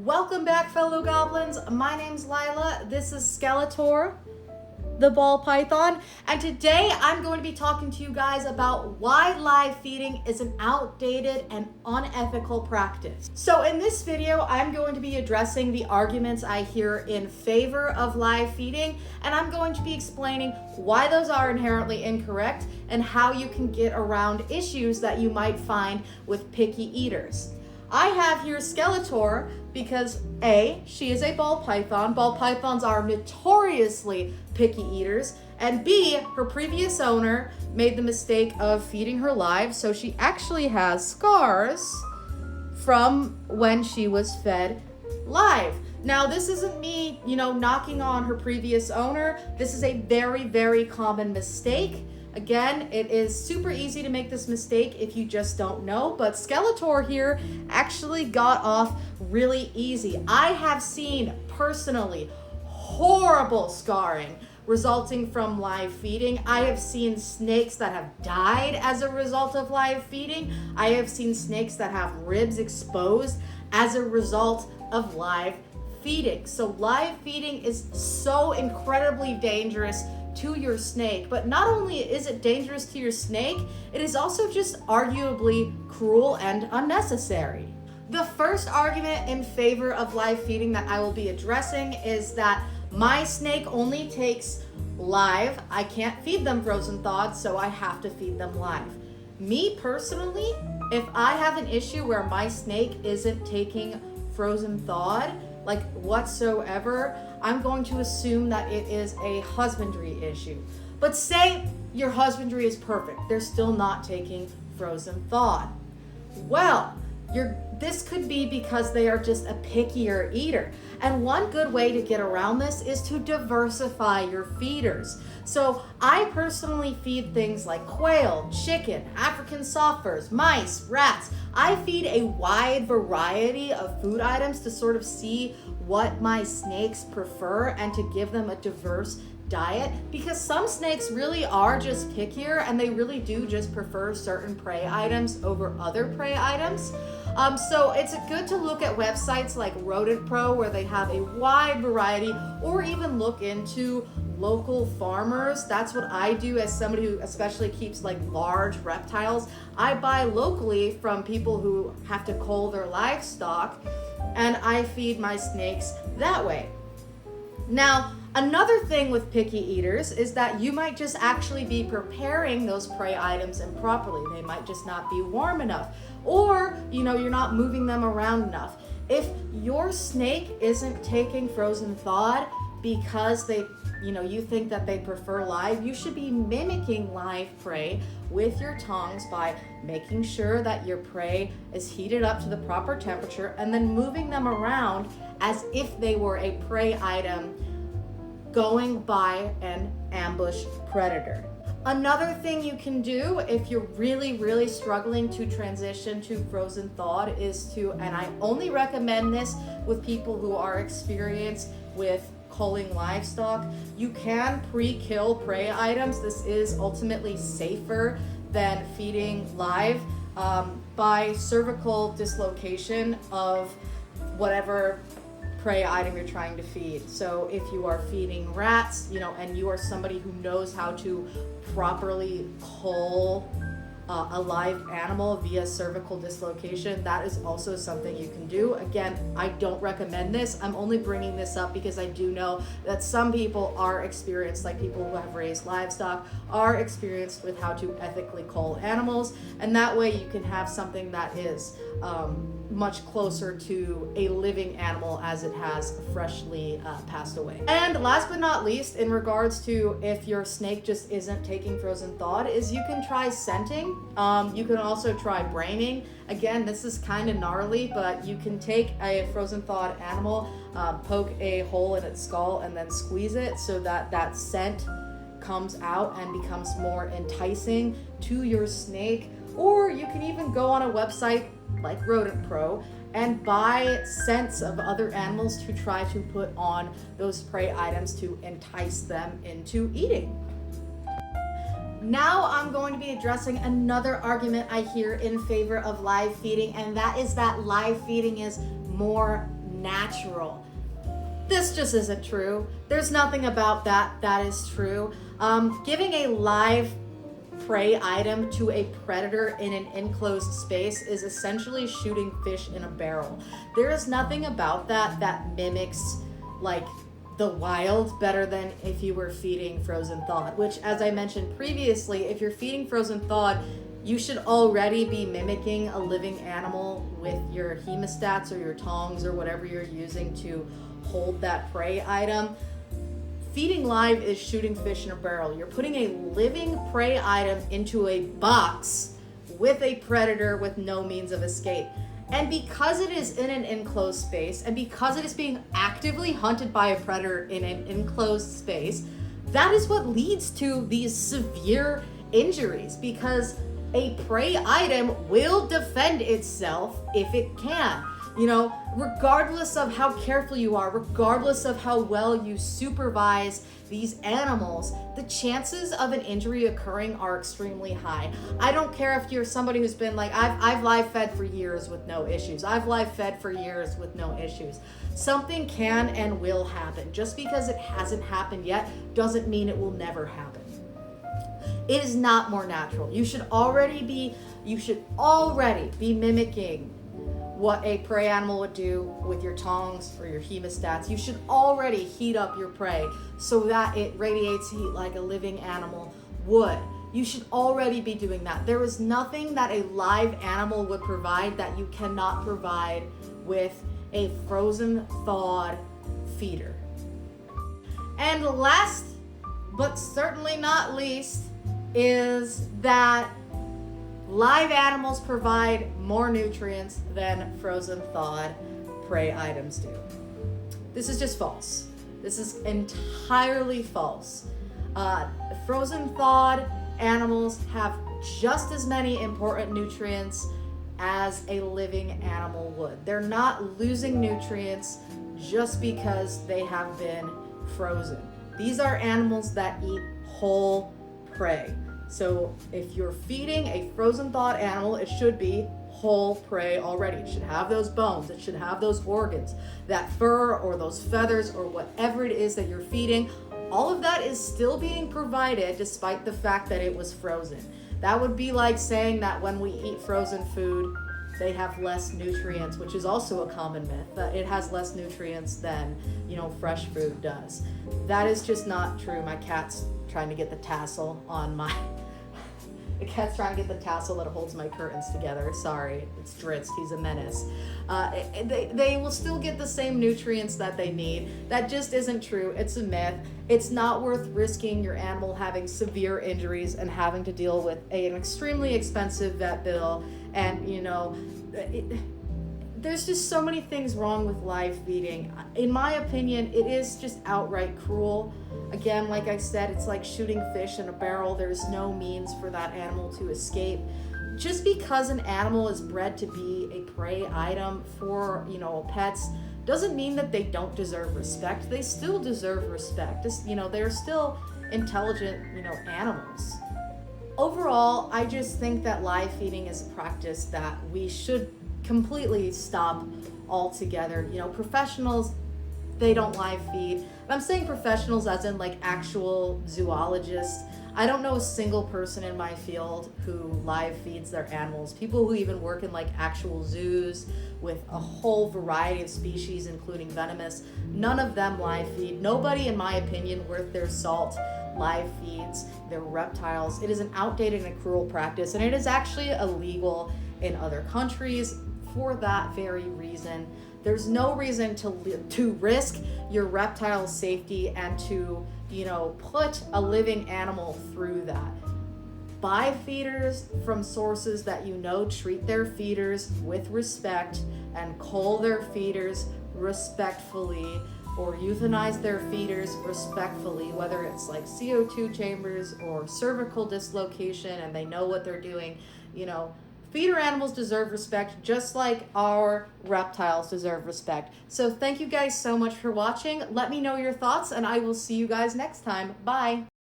Welcome back, fellow goblins. My name's Lila. This is Skeletor, the ball python, and today I'm going to be talking to you guys about why live feeding is an outdated and unethical practice. So in this video, I'm going to be addressing the arguments I hear in favor of live feeding, and I'm going to be explaining why those are inherently incorrect and how you can get around issues that you might find with picky eaters. I have here Skeletor because A, she is a ball python. Ball pythons are notoriously picky eaters. And B, her previous owner made the mistake of feeding her live, so she actually has scars from when she was fed live. Now, this isn't me, knocking on her previous owner. This is a very, very common mistake. Again, it is super easy to make this mistake if you just don't know, but Skeletor here actually got off really easy. I have seen personally horrible scarring resulting from live feeding. I have seen snakes that have died as a result of live feeding. I have seen snakes that have ribs exposed as a result of live feeding. So live feeding is so incredibly dangerous to your snake, but not only is it dangerous to your snake, it is also just arguably cruel and unnecessary. The first argument in favor of live feeding that I will be addressing is that my snake only takes live. I can't feed them frozen thawed, so I have to feed them live. Me personally, if I have an issue where my snake isn't taking frozen thawed, like whatsoever, I'm going to assume that it is a husbandry issue. But say your husbandry is perfect, they're still not taking frozen thawed. Well, this could be because they are just a pickier eater. And one good way to get around this is to diversify your feeders. So I personally feed things like quail, chicken, African soft furs, mice, rats. I feed a wide variety of food items to sort of see what my snakes prefer and to give them a diverse diet, because some snakes really are just pickier and they really do just prefer certain prey items over other prey items. So it's good to look at websites like Rodent Pro where they have a wide variety, or even look into local farmers. That's what I do as somebody who especially keeps like large reptiles. I buy locally from people who have to cull their livestock, and I feed my snakes that way. Now, another thing with picky eaters is that you might just actually be preparing those prey items improperly. They might just not be warm enough, or you're not moving them around enough. If your snake isn't taking frozen thawed because you think that they prefer live, you should be mimicking live prey with your tongs by making sure that your prey is heated up to the proper temperature and then moving them around as if they were a prey item going by an ambush predator. Another thing you can do if you're really, really struggling to transition to frozen thawed is to, and I only recommend this with people who are experienced with culling livestock, you can pre-kill prey items. This is ultimately safer than feeding live by cervical dislocation of whatever prey item you're trying to feed. So if you are feeding rats, and you are somebody who knows how to properly cull a live animal via cervical dislocation, that is also something you can do. Again, I don't recommend this. I'm only bringing this up because I do know that some people are experienced, like people who have raised livestock, are experienced with how to ethically cull animals, and that way you can have something that is much closer to a living animal as it has freshly passed away. And last but not least, in regards to if your snake just isn't taking frozen thawed, is you can try scenting. You can also try braining. Again, this is kind of gnarly, but you can take a frozen thawed animal, poke a hole in its skull, and then squeeze it so that that scent comes out and becomes more enticing to your snake. Or you can even go on a website like Rodent Pro and buy scents of other animals to try to put on those prey items to entice them into eating. Now I'm going to be addressing another argument I hear in favor of live feeding, and that is that live feeding is more natural. This just isn't true. There's nothing about that is true. Giving a live prey item to a predator in an enclosed space is essentially shooting fish in a barrel. There is nothing about that mimics like the wild better than if you were feeding frozen thawed, which, as I mentioned previously, if you're feeding frozen thawed, you should already be mimicking a living animal with your hemostats or your tongs or whatever you're using to hold that prey item. Feeding live is shooting fish in a barrel. You're putting a living prey item into a box with a predator with no means of escape. And because it is in an enclosed space, and because it is being actively hunted by a predator in an enclosed space, that is what leads to these severe injuries, because a prey item will defend itself if it can. You know, regardless of how careful you are, regardless of how well you supervise these animals, the chances of an injury occurring are extremely high. I don't care if you're somebody who's been like, I've live fed for years with no issues. I've live fed for years with no issues. Something can and will happen. Just because it hasn't happened yet doesn't mean it will never happen. It is not more natural. You should already be mimicking what a prey animal would do with your tongs or your hemostats. You should already heat up your prey so that it radiates heat like a living animal would. You should already be doing that. There is nothing that a live animal would provide that you cannot provide with a frozen thawed feeder. And last but certainly not least is that live animals provide more nutrients than frozen thawed prey items do. This is just false. This is entirely false. Frozen thawed animals have just as many important nutrients as a living animal would. They're not losing nutrients just because they have been frozen. These are animals that eat whole prey. So if you're feeding a frozen thawed animal, it should be whole prey already. It should have those bones, it should have those organs, that fur or those feathers or whatever it is that you're feeding. All of that is still being provided despite the fact that it was frozen. That would be like saying that when we eat frozen food, they have less nutrients, which is also a common myth, that it has less nutrients than, fresh food does. That is just not true. My cat's trying to get the tassel on my the cat's trying to get the tassel that holds my curtains together. Sorry, it's Dritz, he's a menace. They will still get the same nutrients that they need. That just isn't true. It's a myth. It's not worth risking your animal having severe injuries and having to deal with an extremely expensive vet bill. And there's just so many things wrong with live feeding. In my opinion, it is just outright cruel. Again, like I said, it's like shooting fish in a barrel. There's no means for that animal to escape. Just because an animal is bred to be a prey item for, pets, doesn't mean that they don't deserve respect. They still deserve respect. They're still intelligent, animals. Overall, I just think that live feeding is a practice that we should completely stop altogether. Professionals, they don't live feed. And I'm saying professionals as in like actual zoologists. I don't know a single person in my field who live feeds their animals. People who even work in like actual zoos with a whole variety of species, including venomous, none of them live feed. Nobody, in my opinion, worth their salt live feeds their reptiles. It is an outdated and cruel practice, and it is actually illegal in other countries for that very reason. There's no reason to risk your reptile's safety and to, put a living animal through that. Buy feeders from sources that treat their feeders with respect and cull their feeders respectfully, or euthanize their feeders respectfully, whether it's like CO2 chambers or cervical dislocation and they know what they're doing. Feeder animals deserve respect just like our reptiles deserve respect. So thank you guys so much for watching. Let me know your thoughts and I will see you guys next time. Bye.